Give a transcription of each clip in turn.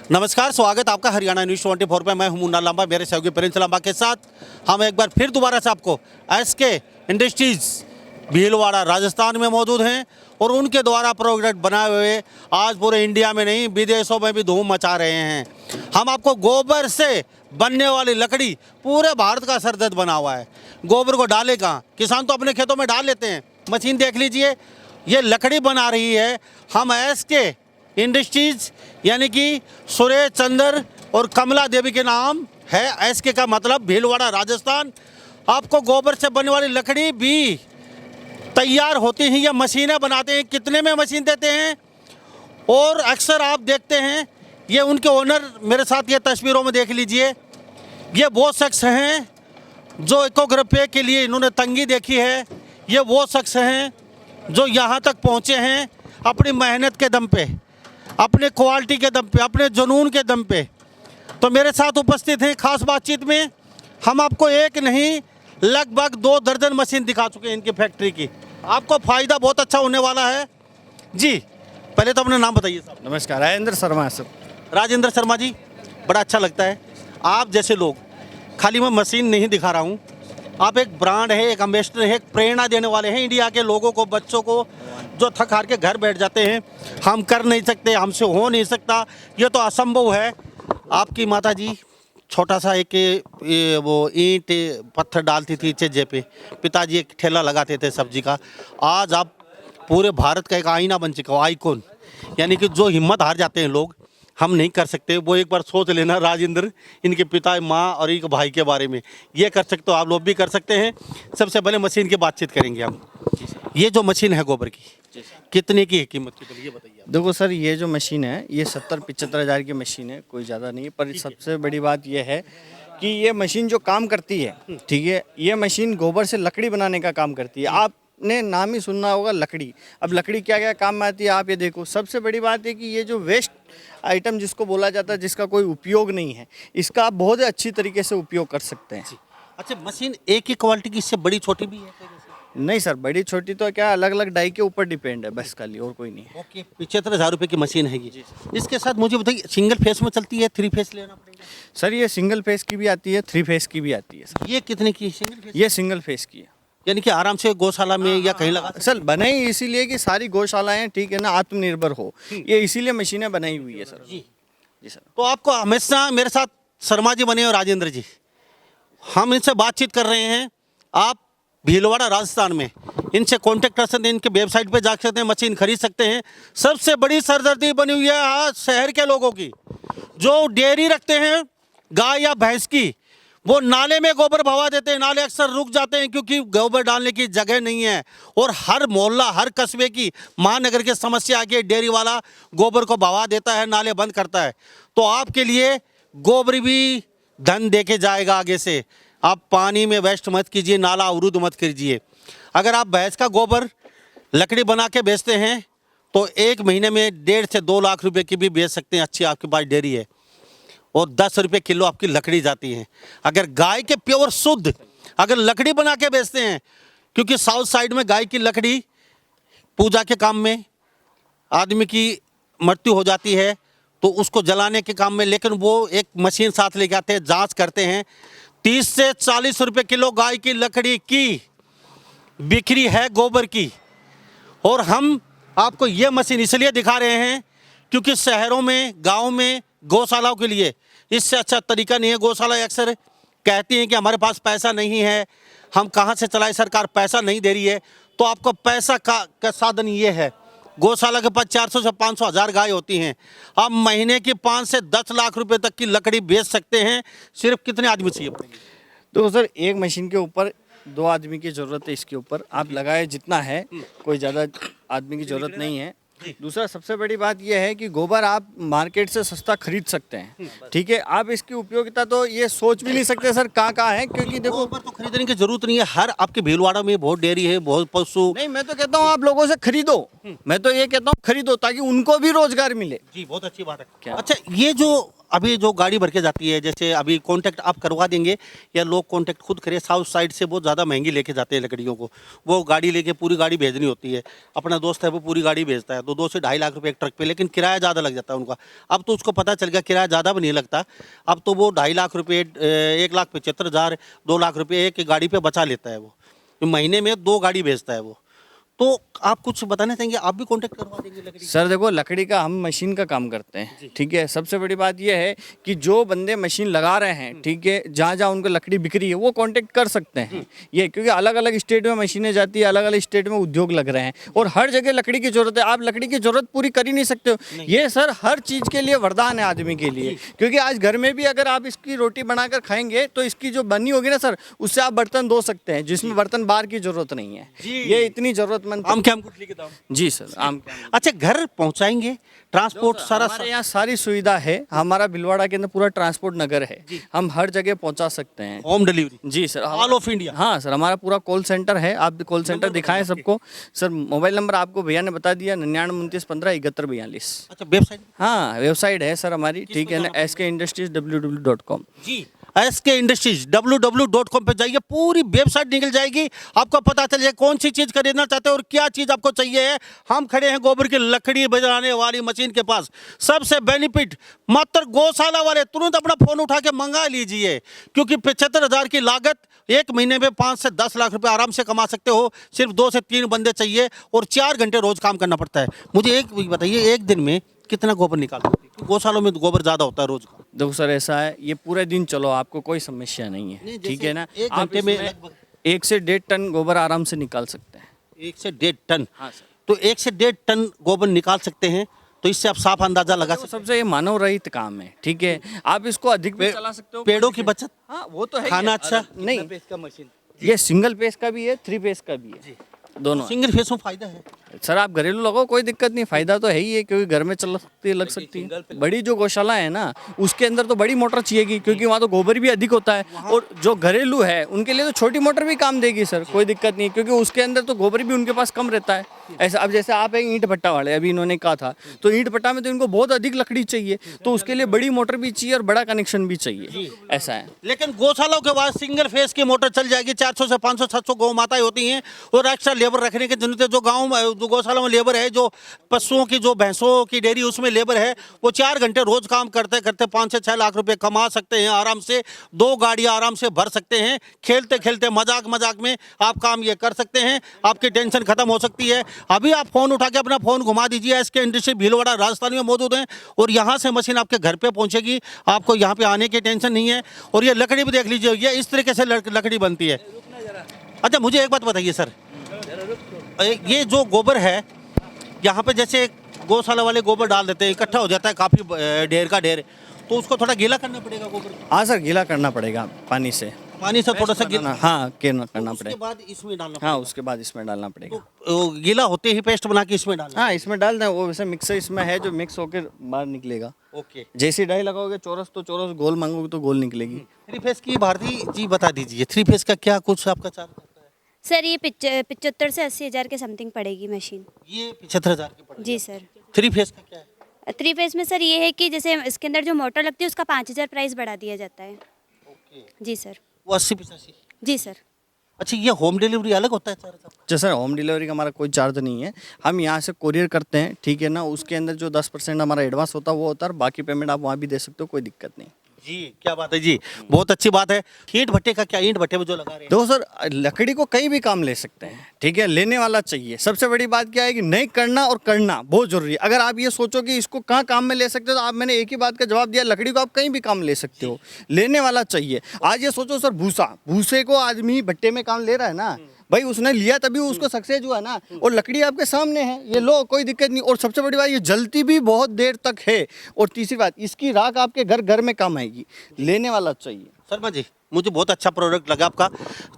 नमस्कार, स्वागत आपका हरियाणा न्यूज़ 24 पे। मैं हूं मुन्ना लांबा, मेरे सहयोगी प्रिंस लांबा के साथ हम एक बार फिर दोबारा से आपको एसके इंडस्ट्रीज़ भीलवाड़ा राजस्थान में मौजूद हैं और उनके द्वारा प्रोडक्ट बनाए हुए आज पूरे इंडिया में नहीं विदेशों में भी धूम मचा रहे हैं। हम आपको गोबर से बनने वाली लकड़ी पूरे भारत का सरदर्द बना हुआ है। गोबर को डाले कहाँ, किसान तो अपने खेतों में डाल लेते हैं। मशीन देख लीजिए, ये लकड़ी बना रही है। हम एसके इंडस्ट्रीज यानी कि सुरेश चंद्र और कमला देवी के नाम है। एसके का मतलब भीलवाड़ा राजस्थान। आपको गोबर से बनने वाली लकड़ी भी तैयार होती है, ये मशीनें बनाते हैं। कितने में मशीन देते हैं और अक्सर आप देखते हैं ये उनके ओनर मेरे साथ ये तस्वीरों में देख लीजिए। ये वो शख्स हैं जो इकोग्राफी के लिए इन्होंने तंगी देखी है। ये वो शख्स हैं जो यहाँ तक पहुँचे हैं अपनी मेहनत के दम पे, अपने क्वालिटी के दम पे, अपने जुनून के दम पे। तो मेरे साथ उपस्थित हैं खास बातचीत में। हम आपको एक नहीं लगभग 2 दर्जन मशीन दिखा चुके हैं इनकी फैक्ट्री की। आपको फ़ायदा बहुत अच्छा होने वाला है जी। पहले तो अपना नाम बताइए साहब। नमस्कार, राजेंद्र शर्मा है सर। राजेंद्र शर्मा जी, बड़ा अच्छा लगता है आप जैसे लोग। खाली मैं मशीन नहीं दिखा रहा हूँ, आप एक ब्रांड है, एक एम्बेसडर है, एक प्रेरणा देने वाले हैं इंडिया के लोगों को, बच्चों को जो थक हार के घर बैठ जाते हैं। हम कर नहीं सकते, हमसे हो नहीं सकता, ये तो असंभव है। आपकी माता जी छोटा सा एक वो ईंट पत्थर डालती थी चज्जे पे, पिताजी एक ठेला लगाते थे सब्जी का। आज आप पूरे भारत का एक आईना बन चुका हो, आइकॉन। यानी कि जो हिम्मत हार जाते हैं लोग, हम नहीं कर सकते, वो एक बार सोच लेना राजेंद्र, इनके पिता, माँ और एक भाई के बारे में। ये कर सकते हो, आप लोग भी कर सकते हैं। सबसे पहले मशीन की बातचीत करेंगे हम। ये जो मशीन है गोबर की, कितने की है कीमत की, पहले ये बताइए आप। देखो सर, ये जो मशीन है ये 70-75 हज़ार की मशीन है, कोई ज़्यादा नहीं है। पर सबसे बड़ी बात ये है कि ये मशीन जो काम करती है, ठीक है, ये मशीन गोबर से लकड़ी बनाने का काम करती है। आपने नाम ही सुनना होगा लकड़ी। अब लकड़ी क्या क्या काम में आती है आप ये देखो। सबसे बड़ी बात है कि ये जो वेस्ट आइटम जिसको बोला जाता है, जिसका कोई उपयोग नहीं है, इसका आप बहुत अच्छी तरीके से उपयोग कर सकते हैं। अच्छा, मशीन एक ही क्वालिटी की, इससे बड़ी छोटी भी है? नहीं सर, बड़ी छोटी तो क्या, अलग अलग डाई के ऊपर डिपेंड है बस, खाली और कोई नहीं है। ओके, 75,000 रुपये की मशीन है ये। इसके साथ मुझे बताइए, सिंगल फेस में चलती है, 3 फेस लेना पड़ेगा? सर ये सिंगल फेस की भी आती है, 3 फेस की भी आती है सर। ये कितने की है सिंगल फेस? ये सिंगल फेस की है। यानी कि आराम से गौशाला में या कहीं लगा सर बनाई इसीलिए कि सारी गौशालाएं, ठीक है ना, आत्मनिर्भर हो, ये इसीलिए मशीनें बनाई हुई है सर। जी जी सर। तो आपको हमेशा मेरे साथ शर्मा जी बने और राजेंद्र जी, हम इनसे बातचीत कर रहे हैं। आप भीलवाड़ा राजस्थान में इनसे कांटेक्ट कर सकते हैं, इनके वेबसाइट पे जा सकते हैं, मशीन खरीद सकते हैं। सबसे बड़ी सरदर्दी बनी हुई है आज शहर के लोगों की, जो डेयरी रखते हैं गाय या भैंस की, वो नाले में गोबर भवा देते हैं। नाले अक्सर रुक जाते हैं क्योंकि गोबर डालने की जगह नहीं है। और हर मोहल्ला, हर कस्बे की, महानगर की समस्या आके डेयरी वाला गोबर को भवा देता है, नाले बंद करता है। तो आपके लिए गोबर भी धन देके जाएगा आगे से। आप पानी में वेस्ट मत कीजिए, नाला अवरुद्ध मत कीजिए। अगर आप भैंस का गोबर लकड़ी बना के बेचते हैं तो 1 महीने में 1.5 से 2 लाख रुपए की भी बेच सकते हैं। अच्छी आपके पास डेयरी है और 10 रुपये किलो आपकी लकड़ी जाती है। अगर गाय के प्योर शुद्ध अगर लकड़ी बना के बेचते हैं, क्योंकि साउथ साइड में गाय की लकड़ी पूजा के काम में, आदमी की मृत्यु हो जाती है तो उसको जलाने के काम में, लेकिन वो एक मशीन साथ लेके आते हैं, जांच करते हैं। 30 से 40 रुपये किलो गाय की लकड़ी की बिक्री है गोबर की। और हम आपको ये मशीन इसलिए दिखा रहे हैं क्योंकि शहरों में, गांव में गौशालाओं के लिए इससे अच्छा तरीका नहीं है। गौशाला अक्सर कहती हैं कि हमारे पास पैसा नहीं है, हम कहाँ से चलाएं, सरकार पैसा नहीं दे रही है। तो आपको पैसा का साधन ये है, गौशाला के पास 400 से 500 हज़ार गाय होती हैं। आप महीने की 5 से 10 लाख रुपए तक की लकड़ी बेच सकते हैं। सिर्फ कितने आदमी चाहिए पड़ेंगे? तो सर एक मशीन के ऊपर 2 आदमी की ज़रूरत है। इसके ऊपर आप लगाए जितना है, कोई ज़्यादा आदमी की ज़रूरत नहीं है। दूसरा सबसे बड़ी बात यह है कि गोबर आप मार्केट से सस्ता खरीद सकते हैं, ठीक है। आप इसकी उपयोगिता तो ये सोच भी नहीं सकते सर कहाँ है, क्योंकि देखो गोबर तो खरीदने की जरूरत नहीं है। हर आपके भीलवाड़ा में बहुत डेयरी है, बहुत पशु। नहीं, मैं तो कहता हूँ आप लोगों से खरीदो। मैं तो ये कहता हूँ खरीदो ताकि उनको भी रोजगार मिले। जी, बहुत अच्छी बात है। क्या? अच्छा, ये जो अभी जो गाड़ी भर के जाती है, जैसे अभी कांटेक्ट आप करवा देंगे या लोग कांटेक्ट खुद करें? साउथ साइड से बहुत ज़्यादा महंगी लेके जाते हैं लकड़ियों को, वो गाड़ी लेके पूरी गाड़ी भेजनी होती है। अपना दोस्त है वो पूरी गाड़ी भेजता है तो 2 से 2.5 लाख रुपए एक ट्रक पे, लेकिन किराया ज़्यादा लग जाता है उनका। अब तो उसको पता चल गया किराया ज़्यादा भी नहीं लगता, अब तो वो 2.5 लाख रुपये 1,75,000 2 लाख रुपये एक गाड़ी पर बचा लेता है वो, महीने में 2 गाड़ी भेजता है वो। तो आप कुछ बताना चाहेंगे, आप भी कांटेक्ट करवा देंगे लकड़ी? सर देखो, लकड़ी का हम मशीन का काम करते हैं, ठीक है। सबसे बड़ी बात यह है कि जो बंदे मशीन लगा रहे हैं, ठीक है, जहाँ जहाँ उनको लकड़ी बिक रही है वो कांटेक्ट कर सकते हैं ये, क्योंकि अलग अलग स्टेट में मशीनें जाती है, अलग अलग स्टेट में उद्योग लग रहे हैं और हर जगह लकड़ी की जरूरत है। आप लकड़ी की जरूरत पूरी कर ही नहीं सकते हो। ये सर हर चीज़ के लिए वरदान है आदमी के लिए, क्योंकि आज घर में भी अगर आप इसकी रोटी बनाकर खाएंगे तो इसकी जो बनी होगी ना सर, उससे आप बर्तन धो सकते हैं, जिसमें बर्तन बार की जरूरत नहीं है। ये इतनी जरूरतमंद आम के आम गुठली के दाम। जी सर, आम। अच्छा, घर पहुंचाएंगे, ट्रांसपोर्ट सारा? हमारे यहाँ सारी सुविधा है, हमारा भिलवाड़ा के अंदर पूरा ट्रांसपोर्ट नगर है, हम हर जगह पहुंचा सकते हैं। Home delivery? जी सर, ऑल ऑफ इंडिया? हाँ सर, हमारा पूरा कॉल सेंटर है। आप कॉल सेंटर दिखाएं सबको। सर मोबाइल नंबर आपको भैया ने बता दिया, 992915 7142। अच्छा, वेबसाइट? हाँ, वेबसाइट है सर हमारी, ठीक है ना, SK Industries www.com। जी, SK Industries www.com पे जाइए, पूरी वेबसाइट निकल जाएगी, आपको पता चल जाए कौन सी चीज़ खरीदना चाहते हो और क्या चीज़ आपको चाहिए है। हम खड़े हैं गोबर की लकड़ी बनाने वाली मशीन के पास। सबसे बेनिफिट मात्र गौशाला वाले तुरंत अपना फ़ोन उठा के मंगा लीजिए, क्योंकि 75,000 की लागत, एक महीने में 5 से 10 लाख रुपए आराम से कमा सकते हो। सिर्फ 2 से 3 बंदे चाहिए और 4 घंटे रोज काम करना पड़ता है। मुझे एक बताइए, एक दिन में कितना गोबर निकाल सकते हैं? गौशालों में तो गोबर ज़्यादा होता है रोज का। देखो सर, ऐसा है, ये पूरे दिन चलो, आपको कोई समस्या नहीं है, ठीक है ना। एक आप घंटे में इसमें लगभग 1 से 1.5 टन गोबर आराम से निकाल सकते हैं। 1 से 1.5 टन? हाँ सर। तो 1 से 1.5 टन गोबर निकाल सकते हैं, तो इससे आप साफ अंदाजा लगा तो सकते सबसे ये मानव रहित काम है, ठीक है। आप इसको अधिक भी चला सकते हो। पेड़ों की बचत, हाँ वो तो है, खाना अच्छा। नहीं, ये सिंगल पेज का भी है, 3 पेज का भी है, दोनों। सिंगल फेस में फायदा है सर आप घरेलू लगाओ, कोई दिक्कत नहीं, फायदा तो है ही है, क्योंकि घर में चल सकती है, लग सकती है। बड़ी जो गौशाला है ना, उसके अंदर तो बड़ी मोटर चाहिएगी, क्योंकि वहाँ तो गोबर भी अधिक होता है, और जो घरेलू है उनके लिए तो छोटी मोटर भी काम देगी सर, कोई दिक्कत नहीं, क्योंकि उसके अंदर तो गोबर भी उनके पास कम रहता है। ऐसा अब जैसे आप एक ईंट भट्टा वाले, अभी इन्होंने कहा था, तो ईंट भट्टा में तो इनको बहुत अधिक लकड़ी चाहिए, तो उसके लिए बड़ी मोटर भी चाहिए और बड़ा कनेक्शन भी चाहिए, ऐसा है। लेकिन गौशालाओं के बाद सिंगल फेस की मोटर चल जाएगी। 400 से 500 700 गौ माताएं होती हैं और एक्स्ट्रा लेबर रखने की जरूरत है। जो गाँव में, जो गौशाला में लेबर है, जो पशुओं की, जो भैंसों की डेयरी, उसमें लेबर है, वो 4 घंटे रोज काम करते करते 5 से 6 लाख रुपए कमा सकते हैं आराम से। 2 गाड़ियां आराम से भर सकते हैं। खेलते खेलते मजाक मजाक में आप काम ये कर सकते हैं, आपकी टेंशन खत्म हो सकती है। अभी आप फोन उठा के अपना फोन घुमा दीजिए, SK इंडस्ट्री भीलवाड़ा राजस्थान में मौजूद है और यहाँ से मशीन आपके घर पे पहुंचेगी, आपको यहाँ पे आने की टेंशन नहीं है। और ये लकड़ी भी देख लीजिए, ये इस तरीके से लकड़ी बनती है। अच्छा, मुझे एक बात बताइए सर, ये जो गोबर है, यहाँ पे जैसे गौशाला वाले गोबर डाल देते हैं, इकट्ठा हो जाता है काफ़ी ढेर का ढेर, तो उसको थोड़ा गीला करना पड़ेगा गोबर? हाँ सर, गीला करना पड़ेगा पानी से, पानी से थोड़ा सा गीला। हाँ, करना उसके पड़ेगा। बाद इसमें डालना हाँ, उसके बाद इसमें डालना पड़ेगा। तो गीला होते ही पेस्ट बना के इसमें डालना? हाँ, इसमें डाल दें, वो वैसे मिक्सर इसमें है जो मिक्स होकर बाहर निकलेगा। ओके। जैसी डाई लगाओगे चौरस तो चौरस, गोल मांगोगे तो गोल निकलेगी। 3 फेस की भारती जी बता दीजिए, 3 फेस का क्या कुछ आपका चार्ज होता है? सर ये 75 से 80 हज़ार के समथिंग पड़ेगी मशीन। ये 75,000 की पड़ेगी। जी सर। 3 फेस का क्या है? 3 फेज में सर ये है कि जैसे इसके अंदर जो मोटर लगती है उसका 5,000 प्राइस बढ़ा दिया जाता है। ओके। जी सर। वो 80-85? जी सर। अच्छा, ये होम डिलीवरी अलग होता है चार्ज आपका? अच्छा सर, होम डिलीवरी का हमारा कोई चार्ज नहीं है, हम यहाँ से कोरियर करते हैं, ठीक है ना। उसके अंदर जो 10% हमारा एडवांस होता है वो होता है, बाकी पेमेंट आप वहाँ भी दे सकते हो, कोई दिक्कत नहीं। जी, क्या बात है जी, बहुत अच्छी बात है। ईंट भट्टे का क्या, ईंट भट्टे में जो लगा रहे हैं? देखो सर, लकड़ी को कहीं भी काम ले सकते हैं, ठीक है, लेने वाला चाहिए। सबसे बड़ी बात क्या है कि नहीं करना और करना बहुत जरूरी है। अगर आप ये सोचो कि इसको कहाँ काम में ले सकते हो, तो आप, मैंने एक ही बात का जवाब दिया, लकड़ी को आप कहीं भी काम ले सकते हो, लेने वाला चाहिए। आज ये सोचो सर, भूसे को आदमी भट्टे में काम ले रहा है ना भाई, उसने लिया तभी उसको सक्सेस हुआ ना, और लकड़ी आपके सामने है, ये लो, कोई दिक्कत नहीं। और सबसे बड़ी बात, ये जलती भी बहुत देर तक है। और तीसरी बात, इसकी राख आपके घर घर में काम आएगी, लेने वाला चाहिए। शर्मा जी, मुझे बहुत अच्छा प्रोडक्ट लगा आपका।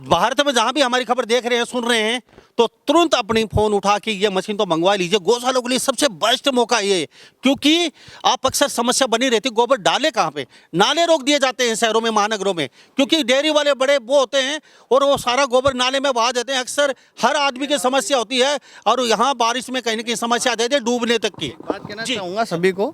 भारत में जहाँ भी हमारी खबर देख रहे हैं, सुन रहे हैं, तो तुरंत अपनी फ़ोन उठा के ये मशीन तो मंगवा लीजिए। गौशालों के लिए सबसे बेस्ट मौका ये है, क्योंकि आप अक्सर समस्या बनी रहती, गोबर डाले कहाँ पे? नाले रोक दिए जाते हैं शहरों में, महानगरों में, क्योंकि डेयरी वाले बड़े वो होते हैं और वो सारा गोबर नाले में बहा देते हैं। अक्सर हर आदमी की समस्या होती है और यहाँ बारिश में कहीं ना कहीं समस्या आ जाती है, डूबने तक की। बात कहना चाहूँगा सभी को,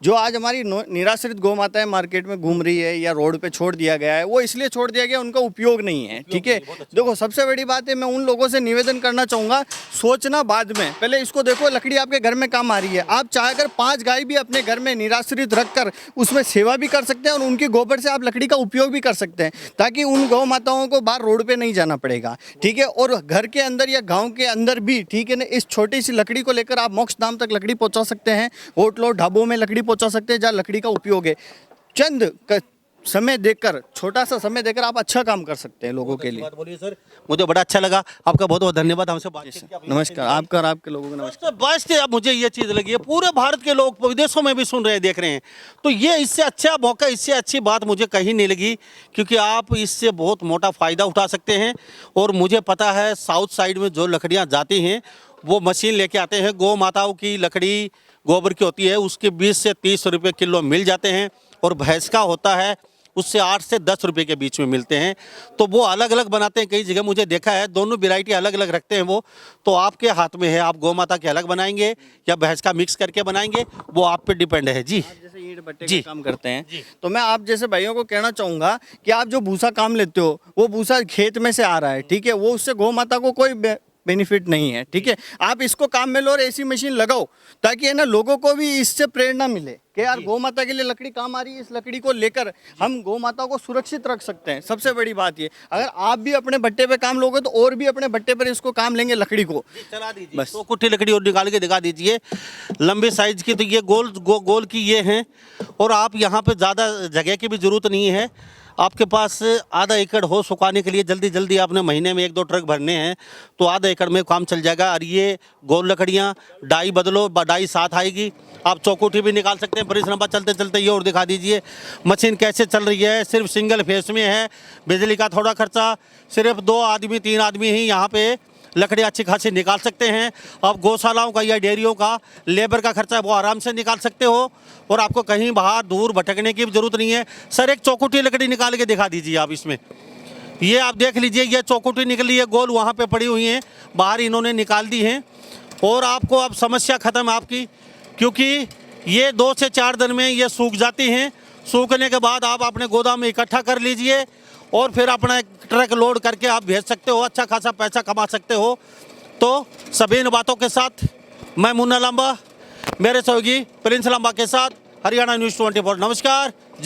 जो आज हमारी निराश्रित गौ माताएं मार्केट में घूम रही है या रोड पे छोड़ दिया गया है, वो इसलिए छोड़ दिया गया, उनका उपयोग नहीं है। ठीक है, देखो सबसे बड़ी बात है, मैं उन लोगों से निवेदन करना चाहूँगा, सोचना बाद में, पहले इसको देखो, लकड़ी आपके घर में काम आ रही है। आप चाहकर 5 गाय भी अपने घर में निराश्रित रखकर उसमें सेवा भी कर सकते हैं और उनके गोबर से आप लकड़ी का उपयोग भी कर सकते हैं, ताकि उन गौ माताओं को बाहर रोड पे नहीं जाना पड़ेगा। ठीक है, और घर के अंदर या गाँव के अंदर भी, ठीक है ना, इस छोटी सी लकड़ी को लेकर आप मोक्ष धाम तक लकड़ी पहुँचा सकते हैं, होटलों ढाबों में लकड़ी पहुँचा सकते हैं जहाँ लकड़ी का उपयोग है। चंद समय देकर, छोटा सा समय देकर आप अच्छा काम कर सकते हैं लोगों के लिए। बात बोलिए सर, मुझे बड़ा अच्छा लगा, आपका बहुत बहुत धन्यवाद हमसे बातचीत किया। नमस्कार, आपका और आपके लोगों को नमस्कार। बस अब मुझे ये चीज़ लगी है, पूरे भारत के लोग विदेशों में भी सुन रहे हैं, देख रहे हैं, तो ये इससे अच्छा मौका, इससे अच्छी बात मुझे कहीं नहीं लगी, क्योंकि आप इससे बहुत मोटा फ़ायदा उठा सकते हैं। और मुझे पता है साउथ साइड में जो लकड़ियाँ जाती हैं वो मशीन लेके आते हैं, गौ माताओं की लकड़ी गोबर की होती है, उसके 20 से 30 रुपये किलो मिल जाते हैं, और भैंस का होता है उससे 8 से 10 रुपये के बीच में मिलते हैं। तो वो अलग अलग बनाते हैं, कई जगह मुझे देखा है, दोनों वैरायटी अलग अलग रखते हैं वो। तो आपके हाथ में है, आप गौ माता के अलग बनाएंगे या भैंस का मिक्स करके बनाएंगे, वो आप पे डिपेंड है। जी, आप जैसे ईंट भट्टे का काम करते हैं, तो मैं आप जैसे भाइयों को कहना चाहूँगा कि आप जो भूसा काम लेते हो, वो भूसा खेत में से आ रहा है, ठीक है, वो उससे गौ माता को कोई बेनिफिट नहीं है। ठीक है, आप इसको काम में लो और ऐसी मशीन लगाओ, ताकि है ना लोगों को भी इससे प्रेरणा मिले कि यार गौ माता के लिए लकड़ी काम आ रही है, इस लकड़ी को लेकर हम गौ माता को सुरक्षित रख सकते हैं। सबसे बड़ी बात ये, अगर आप भी अपने भट्टे पे काम लोगे तो और भी अपने भट्टे पर इसको काम लेंगे लकड़ी को। चला दीजिए, बस। तो कुट्टी लकड़ी और निकाल के दिखा दीजिए, लंबी साइज की। तो ये गोल की ये हैं, और आप यहाँ पे ज़्यादा जगह की भी ज़रूरत नहीं है। आपके पास आधा एकड़ हो सुखाने के लिए, जल्दी जल्दी आपने महीने में 1-2 ट्रक भरने हैं, तो आधा एकड़ में काम चल जाएगा। और ये गोल लकड़ियाँ, डाई बदलो, डाई साथ आएगी। आप चौकुठी भी निकाल सकते हैं। परिश्रम चलते चलते ये और दिखा दीजिए मशीन कैसे चल रही है। सिर्फ सिंगल फेस में है, बिजली का थोड़ा खर्चा, सिर्फ 2 आदमी 3 आदमी ही यहाँ पे लकड़ी अच्छी खासी निकाल सकते हैं। आप गौशालाओं का या डेयरियों का लेबर का खर्चा वो आराम से निकाल सकते हो, और आपको कहीं बाहर दूर भटकने की भी ज़रूरत नहीं है। सर, एक चौकुटी लकड़ी निकाल के दिखा दीजिए आप इसमें। ये आप देख लीजिए, ये चौकुटी निकली है गोल, वहाँ पे पड़ी हुई हैं, बाहर इन्होंने निकाल दी हैं, और आपको अब समस्या ख़त्म है आपकी, क्योंकि ये 2 से 4 दिन में ये सूख जाती हैं। सूखने के बाद आप अपने गोदाम में इकट्ठा कर लीजिए, और फिर अपना एक ट्रक लोड करके आप भेज सकते हो, अच्छा खासा पैसा कमा सकते हो। तो सभी इन बातों के साथ मैं मुन्ना लांबा, मेरे सहयोगी प्रिंस लांबा के साथ, हरियाणा न्यूज़ 24। नमस्कार। जय